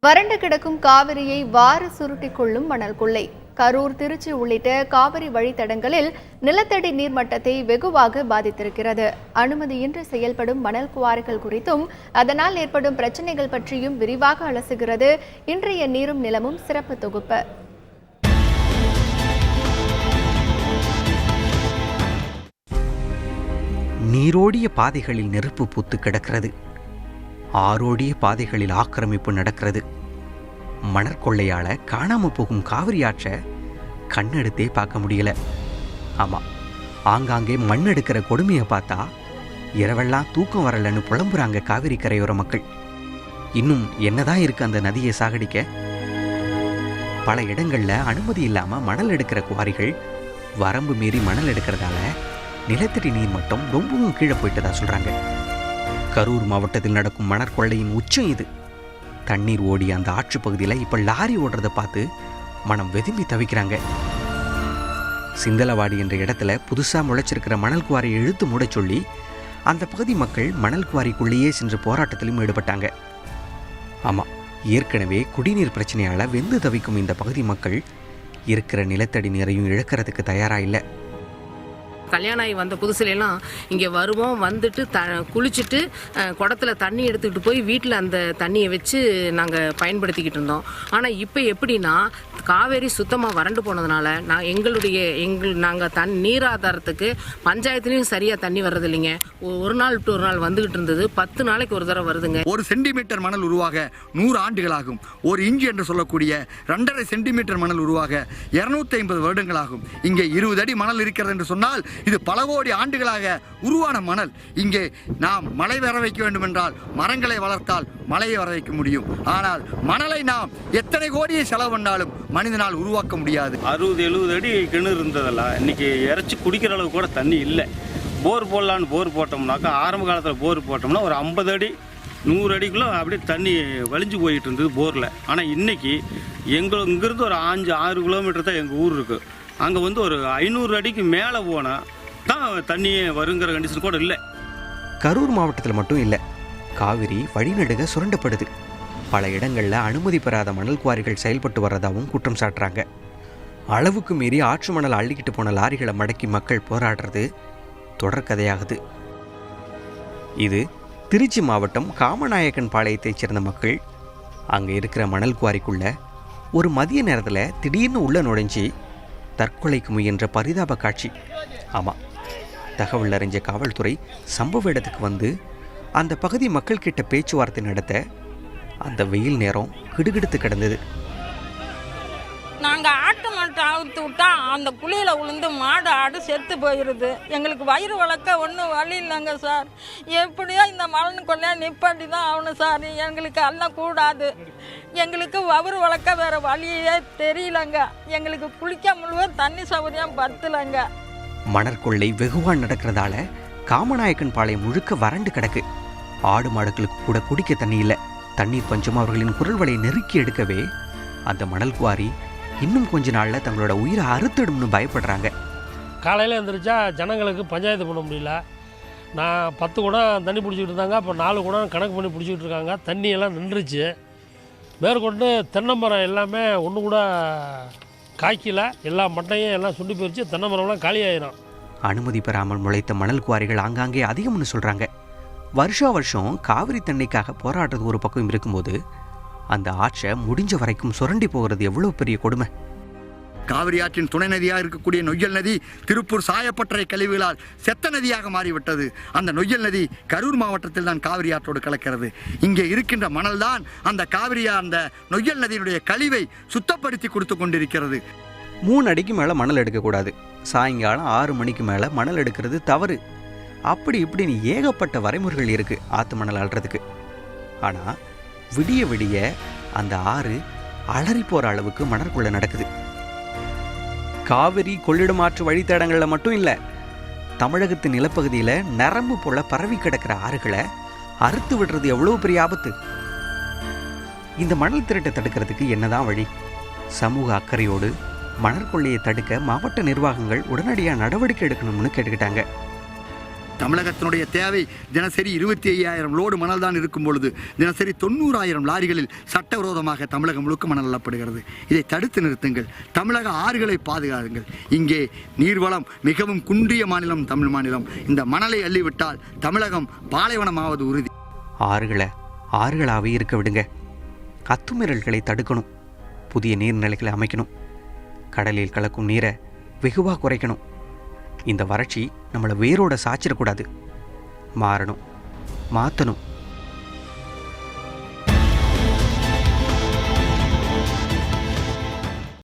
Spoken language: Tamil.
வறண்டு கிடக்கும் காவிரியை வாரி சுருட்டிக் கொள்ளும் மணல் கொள்ளை. கரூர், திருச்சி உள்ளிட்ட காவிரி வழித்தடங்களில் நிலத்தடி நீர்மட்டத்தை வெகுவாக பாதித்திருக்கிறது. அனுமதியின்றி செயல்படும் மணல் குவாரிகள் குறித்தும் அதனால் ஏற்படும் பிரச்சினைகள் பற்றியும் விரிவாக அலசுகிறது இன்றைய நீரும் நிலமும் சிறப்பு தொகுப்பு. நீரோடிய பாதைகளில் நெருப்பு பூத்து கிடக்கிறது. ஆரோடிய பாதைகளில் ஆக்கிரமிப்பு நடக்கிறது. மணற்கொள்ளையால காணாம போகும் காவிரி ஆற்ற கண்ணெடுத்தே பார்க்க முடியல. ஆமா, ஆங்காங்கே மண் எடுக்கிற கொடுமையை பார்த்தா இரவெல்லாம் தூக்கம் வரலன்னு புலம்புறாங்க காவிரி கரையோர மக்கள். இன்னும் என்னதான் இருக்கு அந்த நதியை சாகடிக்க? பல இடங்கள்ல அனுமதி இல்லாம மணல் எடுக்கிற குவாரிகள் வரம்பு மீறி மணல் எடுக்கிறதால நிலத்தடி நீர் மட்டம் ரொம்பவும் கீழே போயிட்டதா சொல்றாங்க. கரூர் மாவட்டத்தில் நடக்கும் மணற்கொள்ளையின் உச்சம் இது. தண்ணீர் ஓடி அந்த ஆற்று பகுதியில் இப்ப லாரி ஓடுறதை பார்த்து மனம் வெதும்பி தவிக்கிறாங்க. சிந்தலவாடி என்ற இடத்துல புதுசா முளைச்சிருக்கிற மணல் குவாரியை இழுத்து மூட சொல்லி அந்த பகுதி மக்கள் மணல் குவாரிக்குள்ளேயே சென்று போராட்டத்திலும் ஈடுபட்டாங்க. ஆமா, ஏற்கனவே குடிநீர் பிரச்சனையால வெந்து தவிக்கும் இந்த பகுதி மக்கள் இருக்கிற நிலத்தடி நீரையும் இழக்கிறதுக்கு தயாரா இல்லை. கல்யாணம் ஆகி வந்த புதுசுலாம் இங்கே வருவோம், வந்துட்டு குளிச்சுட்டு குடத்தில் தண்ணி எடுத்துக்கிட்டு போய் வீட்டில் அந்த தண்ணியை வச்சு நாங்கள் பயன்படுத்திக்கிட்டு இருந்தோம். ஆனால் இப்போ எப்படின்னா காவேரி சுத்தமாக வறண்டு போனதுனால நாங்கள் நீராதாரத்துக்கு பஞ்சாயத்துலேயும் சரியாக தண்ணி வர்றது இல்லைங்க. ஒரு நாள் விட்டு ஒரு நாள் வந்துகிட்டு இருந்தது, 10 நாளைக்கு ஒரு தடவை வருதுங்க. ஒரு சென்டிமீட்டர் மணல் உருவாக 100 ஆண்டுகளாகும். ஒரு இன்ச்சு என்று சொல்லக்கூடிய 2.5 சென்டிமீட்டர் மணல் உருவாக 250 வருடங்களாகும். இங்கே 20 அடி மணல் இருக்கிறது என்று சொன்னால் இது பல கோடி ஆண்டுகளாக உருவான மணல். இங்கே நாம் மழை வர வைக்க வேண்டும் என்றால் மரங்களை வளர்த்தால் மழையை வர வைக்க முடியும். ஆனால் மணலை நாம் எத்தனை கோடியை செலவு பண்ணாலும் மனிதனால் உருவாக்க முடியாது. 60-70 அடி கிணறு இருந்ததெல்லாம் இன்னைக்கு இறைச்சி குடிக்கிற அளவு கூட தண்ணி இல்லை. போர் போடலான்னு போர் போட்டோம்னாக்கா ஆரம்ப காலத்தில் போர் போட்டோம்னா ஒரு 50 அடி 100 அடிக்குள்ளே அப்படியே தண்ணி வலிஞ்சு போயிட்டு இருந்தது போரில். ஆனால் இன்னைக்கு இங்கிருந்து ஒரு 5-6 கிலோமீட்டர் தான் எங்கள் ஊர் இருக்குது. அங்கே வந்து ஒரு 500 அடிக்கு மேலே போனால் தான் தண்ணியே வருங்கிற கண்டிஷன் கூட இல்லை. கரூர் மாவட்டத்தில் மட்டும் இல்லை, காவிரி வழிநெடுக சுரண்டப்படுது. பல இடங்களில் அனுமதி பெறாத மணல் குவாரிகள் செயல்பட்டு வர்றதாகவும் குற்றம் சாட்டுறாங்க. அளவுக்கு மீறி ஆற்று மணல் அள்ளிக்கிட்டு போன லாரிகளை மடக்கி மக்கள் போராடுறது தொடர்கதையாகுது. இது திருச்சி மாவட்டம் காமநாயக்கன் பாளையத்தைச் சேர்ந்த மக்கள் அங்கே இருக்கிற மணல் குவாரிக்குள்ள ஒரு மதிய நேரத்தில் திடீர்னு உள்ள நுழைஞ்சி தற்கொலைக்கு முயன்ற பரிதாப காட்சி. ஆமாம், தகவல் அறிஞ்ச காவல்துறை சம்பவ இடத்துக்கு வந்து அந்த பகுதி மக்கள் கிட்ட பேச்சுவார்த்தை நடத்த அந்த வெயில் நேரம் கிடுகிடுத்து கிடந்தது. நாங்கள் ஆட்டு மாட்டை அவுத்து விட்டா அந்த குழியில் விழுந்து மாடு ஆடு செத்து போயிடுது. எங்களுக்கு வயிறு வளர்க்க ஒன்றும் வழி இல்லைங்க சார். எப்படியோ இந்த மலன் கொள்ளையா நிப்பாட்டி தான் ஆகணும் சார். எங்களுக்கு எல்லாம் கூடாது. எங்களுக்கு வயிறு வளர்க்க வேறு வழியே தெரியலங்க. எங்களுக்கு குளிக்க முழுவதும் தண்ணி சௌகரியம் பத்தலைங்க. மணற்கொள்ளை வெகுவாக நடக்கிறதால காமநாயக்கன் பாளையம் முழுக்க வறண்டு கிடக்கு. ஆடு மாடுகளுக்கு கூட குடிக்க தண்ணி இல்லை. தண்ணீர் பஞ்சம் அவர்களின் குரல் வலையை நெருக்கி எடுக்கவே அந்த மணல் குவாரி இன்னும் கொஞ்ச நாளில் தங்களோட உயிரை அறுத்திடும்னு பயப்படுறாங்க. காலையில் எழுந்திரிச்சா ஜனங்களுக்கு பஞ்சாயத்து பண்ண முடியல. நான் 10 குடம் தண்ணி பிடிச்சிக்கிட்டு இருந்தாங்க, அப்போ 4 குடம் கணக்கு பண்ணி பிடிச்சிக்கிட்டு இருக்காங்க. தண்ணியெல்லாம் நின்றுச்சு. மேற்கொண்டு தென்னை மரம் எல்லாமே ஒன்று கூட காய்க்கல. எல்லா மட்டையும் எல்லாம் சுண்டி போயிடுச்சு. தென்னை மரம்லாம் காலியாயிரும். அனுமதி பெறாமல் முளைத்த மணல் குவாரிகள் ஆங்காங்கே அதிகம்னு சொல்கிறாங்க. வருஷம் காவிரி தண்ணிக்காக போராடுறது ஒரு பக்கம் இருக்கும்போது அந்த ஆற்றை முடிஞ்ச வரைக்கும் சுரண்டி போகிறது எவ்வளோ பெரிய கொடுமை. காவிரி ஆற்றின் துணை நதியாக இருக்கக்கூடிய நொய்யல் நதி திருப்பூர் சாயப்பட்டறை கழிவுகளால் செத்த நதியாக மாறிவிட்டது. அந்த நொய்யல் நதி கரூர் மாவட்டத்தில் தான் காவிரி ஆற்றோடு கலக்கிறது. இங்கே இருக்கின்ற மணல் தான் அந்த அந்த நொய்யல் நதியினுடைய கழிவை சுத்தப்படுத்தி கொடுத்து கொண்டிருக்கிறது. 3 அடிக்கு மேலே மணல் எடுக்கக்கூடாது. சாயங்காலம் 6 மணிக்கு மேலே மணல் எடுக்கிறது தவறு. அப்படி இப்படின்னு ஏகப்பட்ட வரைமுறைகள் இருக்கு ஆற்று மணல் அள்ளுறதுக்கு. ஆனால் விடிய விடிய அந்த ஆறு அலறி போகிற அளவுக்கு மணற்கொள்ளை நடக்குது. காவிரி கொள்ளிடம் ஆற்று வழித்தடங்களில் மட்டும் இல்லை, தமிழகத்தின் நிலப்பகுதியில் நரம்பு போல பரவி கிடக்கிற ஆறுகளை அறுத்து விடுறது எவ்வளோ பெரிய ஆபத்து. இந்த மணல் திருட்டை தடுக்கிறதுக்கு என்னதான் வழி? சமூக அக்கறையோடு மணற்கொள்ளையை தடுக்க மாவட்ட நிர்வாகங்கள் உடனடியாக நடவடிக்கை எடுக்கணும்னு கேட்டுக்கிட்டாங்க. தமிழகத்தினுடைய தேவை தினசரி 25,000 லோடு மணல் தான் இருக்கும் பொழுது தினசரி 90,000 லாரிகளில் சட்டவிரோதமாக தமிழகம் முழுக்க மணல் அள்ளப்படுகிறது. இதை தடுத்து நிறுத்துங்கள். தமிழக ஆறுகளை பாதுகாருங்கள். இங்கே நீர்வளம் மிகவும் குன்றிய மாநிலம் தமிழ் மாநிலம். இந்த மணலை அள்ளிவிட்டால் தமிழகம் பாலைவனமாவது உறுதி. ஆறுகளாகவே இருக்க விடுங்க. அத்துமீறல்களை தடுக்கணும். புதிய நீர்நிலைகளை அமைக்கணும். கடலில் கலக்கும் நீரை வெகுவாக குறைக்கணும். இந்த வறட்சி நம்மளை வேரோட சாய்ச்சிடக்கூடாது. மாறணும், மாற்றணும்.